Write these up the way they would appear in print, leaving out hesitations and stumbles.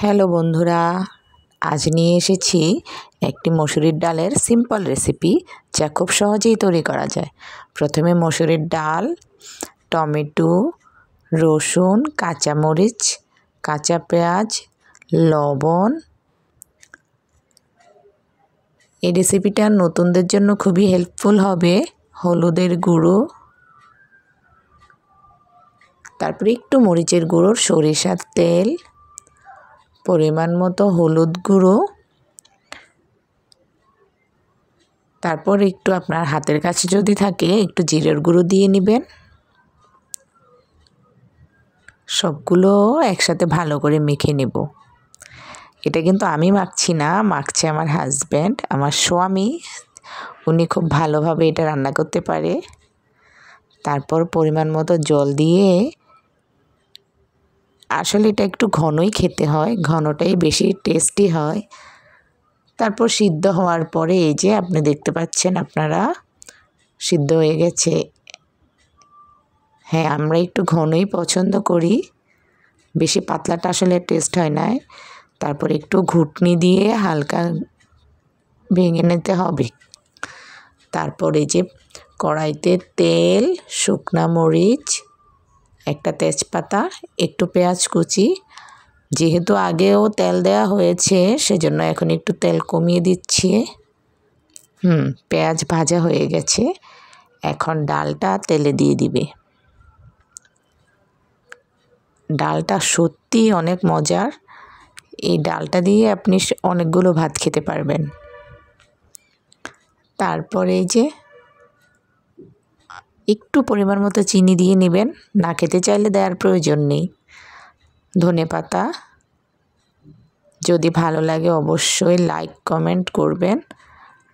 Hello বন্ধুরা, আজ নিয়ে এসেছি একটি মসুরির ডালের সিম্পল রেসিপি যা খুব সহজেই তৈরি করা যায়। প্রথমে মসুরির ডাল, টমেটো, রসুন, কাঁচামরিচ, কাঁচা পেঁয়াজ, লবণ। এই রেসিপিটা নতুনদের জন্য খুবই হেল্পফুল হবে। হলুদের গুঁড়ো, তারপরে একটু মরিচের গুঁড়ো, সরিষার তেল, পরিমাণ মতো হলুদ গুঁড়ো, তারপর একটু আপনার হাতের কাছে যদি থাকে একটু জিরের গুঁড়ো দিয়ে নেবেন। সবগুলো একসাথে ভালো করে মেখে নেব। এটা কিন্তু আমি মাখছি না, মাখছে আমার হাজব্যান্ড, আমার স্বামী। উনি খুব ভালোভাবে এটা রান্না করতে পারে। তারপর পরিমাণ মতো জল দিয়ে, আসলে এটা একটু ঘনই খেতে হয়, ঘনটাই বেশি টেস্টি হয়। তারপর সিদ্ধ হওয়ার পরে এই যে আপনি দেখতে পাচ্ছেন, আপনারা সিদ্ধ হয়ে গেছে। হ্যাঁ, আমরা একটু ঘনই পছন্দ করি, বেশি পাতলাটা আসলে টেস্ট হয় না। তারপর একটু ঘুটনি দিয়ে হালকা ভেঙে নিতে হবে। তারপরে যে কড়াইতে তেল, শুকনা মরিচ, একটা তেজপাতা, একটু পেঁয়াজ কুচি। যেহেতু আগেও তেল দেওয়া হয়েছে সেজন্য এখন একটু তেল কমিয়ে দিচ্ছি। পেঁয়াজ ভাজা হয়ে গেছে, এখন ডালটা তেলে দিয়ে দিবে। ডালটা সত্যি অনেক মজার। এই ডালটা দিয়ে আপনি অনেকগুলো ভাত খেতে পারবেন। তারপরে এই যে একটু পরিমাণ মতো চিনি দিয়ে নেবেন, না খেতে চাইলে দেওয়ার প্রয়োজন নেই। ধনেপাতা, যদি ভালো লাগে অবশ্যই লাইক কমেন্ট করবেন,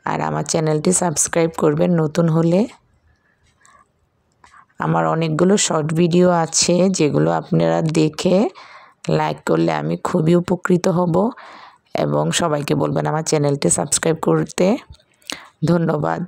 আর আমার চ্যানেলটি সাবস্ক্রাইব করবেন নতুন হলে। আমার অনেকগুলো শর্ট ভিডিও আছে যেগুলো আপনারা দেখে লাইক করলে আমি খুবই উপকৃত হব, এবং সবাইকে বলবেন আমার চ্যানেলটি সাবস্ক্রাইব করতে। ধন্যবাদ।